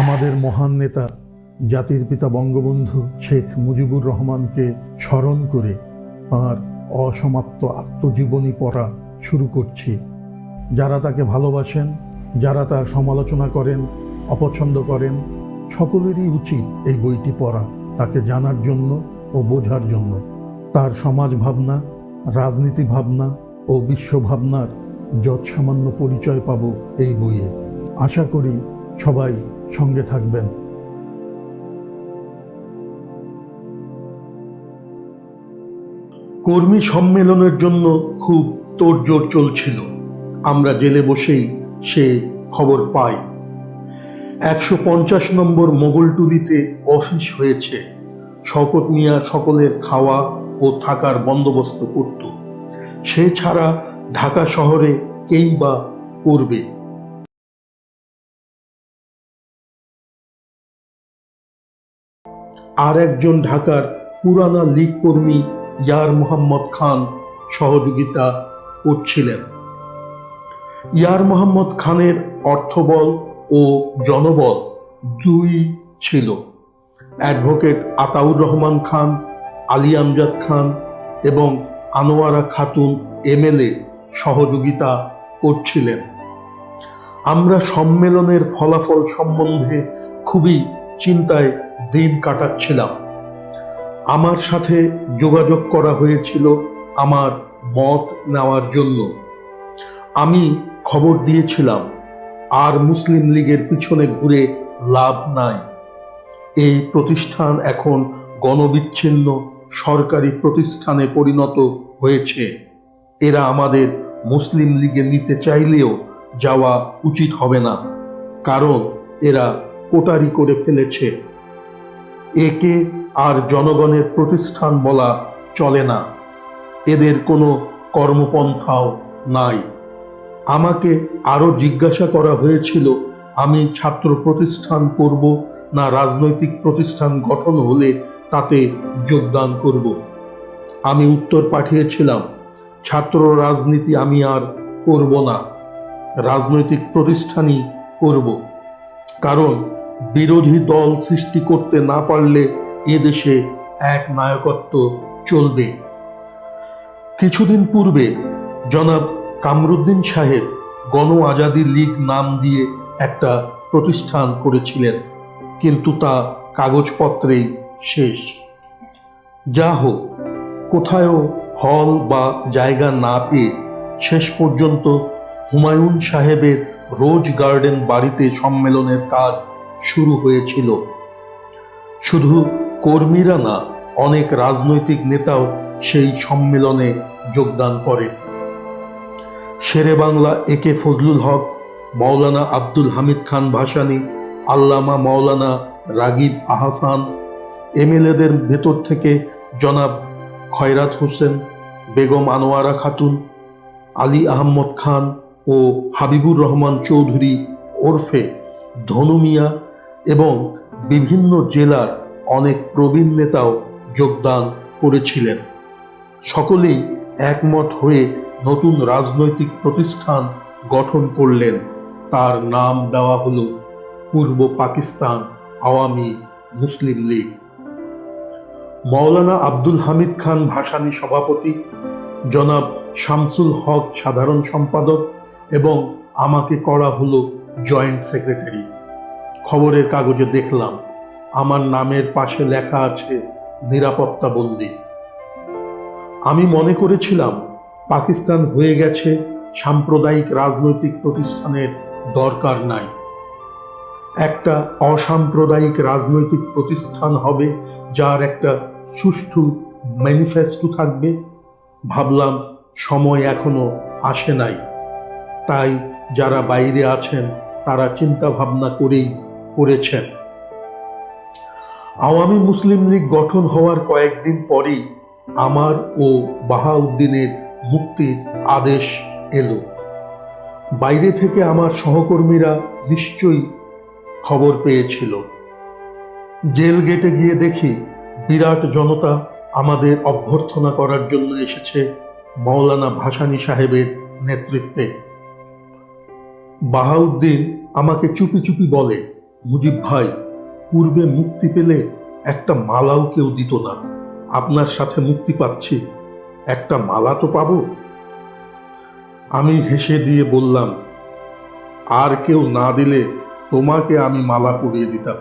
আমাদের মহান নেতা জাতির পিতা বঙ্গবন্ধু শেখ মুজিবুর রহমানকে স্মরণ করে তাঁর অসমাপ্ত আত্মজীবনী পড়া শুরু করছি। যারা তাকে ভালোবাসেন, যারা তার সমালোচনা করেন, অপছন্দ করেন, সকলেরই উচিত এই বইটি পড়া, তাকে জানার জন্য ও বোঝার জন্য। তার সমাজ ভাবনা, রাজনীতি ভাবনা ও বিশ্বভাবনার যৎসামান্য পরিচয় পাব এই বইয়ে। আশা করি সবাই সঙ্গে থাকবেন। কর্মী সম্মেলনের জন্য খুব তোড়জোড় চলছিল। আমরা জেলে বসেই সে খবর পাই। 150 নম্বর মোগলটুলিতে অফিস হয়েছে। শওকত মিয়া সকলের খাওয়া ও থাকার বন্দোবস্ত করত। সে ছাড়া ঢাকা শহরে কেই বা করবে। আর একজন ঢাকার পুরানা লীগ কর্মী ইয়ার মোহাম্মদ খান সহযোগিতা করছিলেন। ইয়ার মোহাম্মদ খানের অর্থবল ও জনবল দুই ছিল। অ্যাডভোকেট আতাউর রহমান খান, আলী আমজাদ খান এবং আনোয়ারা খাতুন এমএলএ সহযোগিতা করছিলেন। আমরা সম্মেলনের ফলাফল সম্বন্ধে খুবই চিন্তায় দিন কাটাচ্ছিলাম। আমার সাথে যোগাযোগ করা হয়েছিল আমার মত নেওয়ার জন্য। আমি খবর দিয়েছিলাম, আর মুসলিম লীগের পিছনে ঘুরে লাভ নাই। এই প্রতিষ্ঠান এখন গণবিচ্ছিন্ন সরকারি প্রতিষ্ঠানে পরিণত হয়েছে। এরা আমাদের মুসলিম লীগে নিতে চাইলেও যাওয়া উচিত হবে না, কারণ এরা কোটারি করে ফেলেছে। একে আর জনগণের প্রতিষ্ঠান বলা চলে না। এদের কোনো কর্মপন্থাও নাই। আমাকে আরো জিজ্ঞাসা করা হয়েছিল, আমি ছাত্র প্রতিষ্ঠান করব না রাজনৈতিক প্রতিষ্ঠান গঠন হলে তাতে যোগদান করব। আমি উত্তর পাঠিয়েছিলাম, ছাত্র রাজনীতি আমি আর করব না, রাজনৈতিক প্রতিষ্ঠানই করব। কারণ বিরোধী দল সৃষ্টি করতে না পারলে এদেশে এক নায়কত্ব চলবে। কিছুদিন পূর্বে জনাব কামরুদ্দিন সাহেব গণ আজাদি লীগ নাম দিয়ে একটা প্রতিষ্ঠান করেছিলেন, কিন্তু তা কাগজপত্রেই শেষ। যা হোক, কোথাও হল বা জায়গা না পেয়ে শেষ পর্যন্ত হুমায়ুন সাহেবের রোজ গার্ডেন বাড়িতে সম্মেলনের কাজ শুরু হয়েছিল। শুধু কর্মীরা না, অনেক রাজনৈতিক নেতাও সেই সম্মেলনে যোগদান করে। শেরে বাংলা একে ফজলুল হক, মাওলানা আব্দুল হামিদ খান ভাসানী, আল্লামা মাওলানা রাগিব আহসান, এমএলএদের ভেতর থেকে জনাব খয়রাত হোসেন, বেগম আনোয়ারা খাতুন, আলী আহমদ খান ও হাবিবুর রহমান চৌধুরী ওরফে ধনু মিয়া এবং বিভিন্ন জেলার অনেক প্রবীণ নেতাও যোগদান করেছিলেন। সকলেই একমত হয়ে নতুন রাজনৈতিক প্রতিষ্ঠান গঠন করলেন। তার নাম দেওয়া হলো পূর্ব পাকিস্তান আওয়ামী মুসলিম লীগ। মাওলানা আব্দুল হামিদ খান ভাসানী সভাপতি, জনাব শামসুল হক সাধারণ সম্পাদক এবং আমাকে করা হলো জয়েন্ট সেক্রেটারি। খবরের কাগজে দেখলাম আমার নামের পাশে লেখা আছে নিরাপত্তা বন্দী। আমি মনে করেছিলাম পাকিস্তান হয়ে গেছে, সাম্প্রদায়িক রাজনৈতিক প্রতিষ্ঠানের দরকার নাই। একটা অসাম্প্রদায়িক রাজনৈতিক প্রতিষ্ঠান হবে যার একটা সুষ্ঠু ম্যানিফেস্টো থাকবে। ভাবলাম সময় এখনো আসে নাই, তাই যারা বাইরে আছেন তারা চিন্তা ভাবনা করেই করেছেন। আওয়ামী মুসলিম লীগ গঠন হওয়ার কয়েকদিন পরেই আমার ও বাহাউদ্দিনের মুক্তির আদেশ এলো। বাইরে থেকে আমার সহকর্মীরা নিশ্চয়ই খবর পেয়েছিল। জেল গেটে গিয়ে দেখি বিরাট জনতা আমাদের অভ্যর্থনা করার জন্য এসেছে মাওলানা ভাসানী সাহেবের নেতৃত্বে। বাহাউদ্দিন আমাকে চুপি চুপি বলে, মুজিব ভাই, পূর্বে মুক্তি পেলে একটা মালাও কেউ দিত না, আপনার সাথে মুক্তি পাচ্ছি, একটা মালা তো পাবো। আমি হেসে দিয়ে বললাম, আর কেউ না দিলে তোমাকে আমি মালা পরিয়ে দিতাম।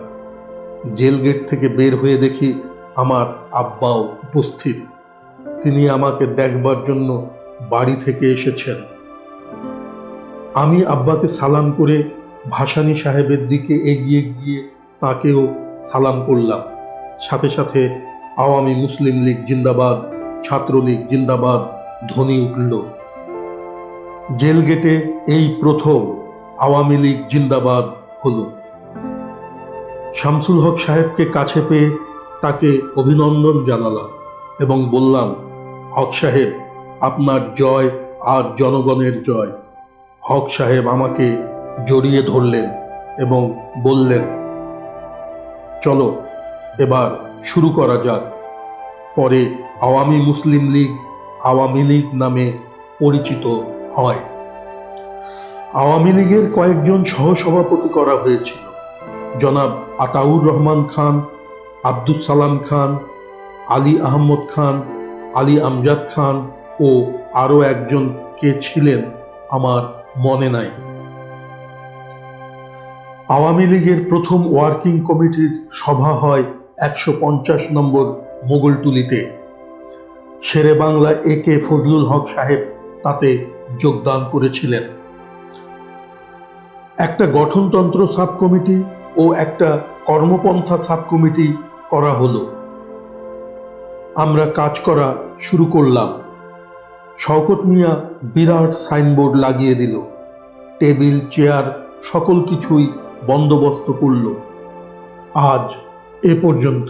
জেল গেট থেকে বের হয়ে দেখি আমার আব্বাও উপস্থিত। তিনি আমাকে দেখবার জন্য বাড়ি থেকে এসেছেন। আমি আব্বাকে সালাম করে ভাসানী সাহেবের দিকে এগিয়ে গিয়ে তাকেও সালাম করলাম। সাথে সাথে আওয়ামী মুসলিম লীগ জিন্দাবাদ, ছাত্রলীগ জিন্দাবাদ ধ্বনি উঠল। জেল গেটে এই প্রথম আওয়ামী লীগ জিন্দাবাদ হলো। শামসুল হক সাহেবকে কাছে পেয়ে তাকে অভিনন্দন জানালাম এবং বললাম, হক সাহেব, আপনার জয় আর জনগণের জয়। হক সাহেব আমাকে জড়িয়ে ধরলেন এবং বললেন, চলো এবার শুরু করা যাক। পরে আওয়ামী মুসলিম লীগ আওয়ামী লীগ নামে পরিচিত হয়। আওয়ামী লীগের কয়েকজন সহসভাপতি করা হয়েছিল। জনাব আতাউর রহমান খান, আব্দুস সালাম খান, আলী আহমদ খান, আলী আমজাদ খান ও আরো একজন কে ছিলেন আমার মনে নাই। আওয়ামী লীগের প্রথম ওয়ার্কিং কমিটির সভা হয় 150 নম্বর মোগলটুলিতে। শেরে বাংলা একে ফজলুল হক সাহেব তাতে যোগদান করেছিলেন। একটা গঠনতন্ত্র সাব কমিটি ও একটা কর্মপন্থা সাব কমিটি করা হলো। আমরা কাজ করা শুরু করলাম। শওকত মিয়া বিরাট সাইনবোর্ড লাগিয়ে দিল, টেবিল চেয়ার সকল কিছুই বন্দোবস্ত করল। আজ এ পর্যন্ত।